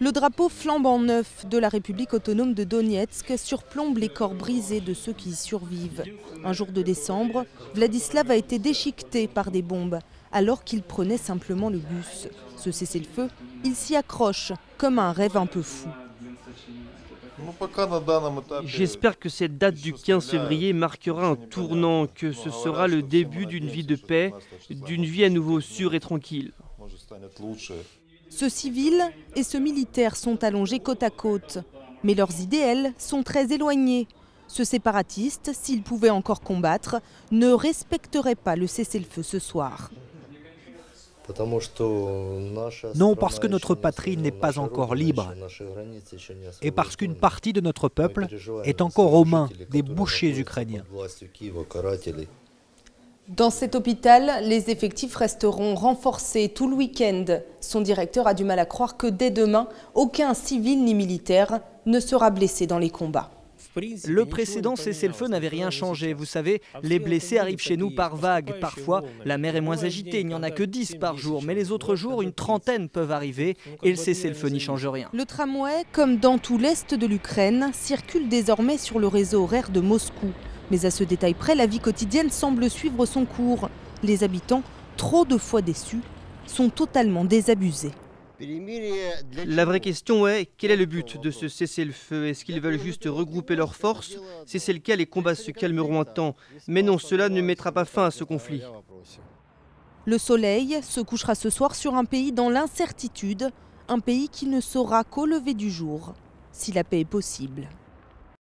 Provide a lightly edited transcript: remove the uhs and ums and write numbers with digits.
Le drapeau flambant neuf de la République autonome de Donetsk surplombe les corps brisés de ceux qui y survivent. Un jour de décembre, Vladislav a été déchiqueté par des bombes alors qu'il prenait simplement le bus. Ce cessez-le-feu, il s'y accroche comme un rêve un peu fou. J'espère que cette date du 15 février marquera un tournant, que ce sera le début d'une vie de paix, d'une vie à nouveau sûre et tranquille. Ce civil et ce militaire sont allongés côte à côte, mais leurs idéaux sont très éloignés. Ce séparatiste, s'il pouvait encore combattre, ne respecterait pas le cessez-le-feu ce soir. Non, parce que notre patrie n'est pas encore libre et parce qu'une partie de notre peuple est encore aux mains des bouchers ukrainiens. Dans cet hôpital, les effectifs resteront renforcés tout le week-end. Son directeur a du mal à croire que dès demain, aucun civil ni militaire ne sera blessé dans les combats. Le précédent cessez-le-feu n'avait rien changé. Vous savez, les blessés arrivent chez nous par vagues. Parfois, la mer est moins agitée, il n'y en a que 10 par jour. Mais les autres jours, une trentaine peuvent arriver et le cessez-le-feu n'y change rien. Le tramway, comme dans tout l'est de l'Ukraine, circule désormais sur le réseau horaire de Moscou. Mais à ce détail près, la vie quotidienne semble suivre son cours. Les habitants, trop de fois déçus, sont totalement désabusés. La vraie question est, quel est le but de ce cessez-le-feu? Est-ce qu'ils veulent juste regrouper leurs forces? Si c'est le cas, les combats se calmeront un temps. Mais non, cela ne mettra pas fin à ce conflit. Le soleil se couchera ce soir sur un pays dans l'incertitude, un pays qui ne saura qu'au lever du jour si la paix est possible.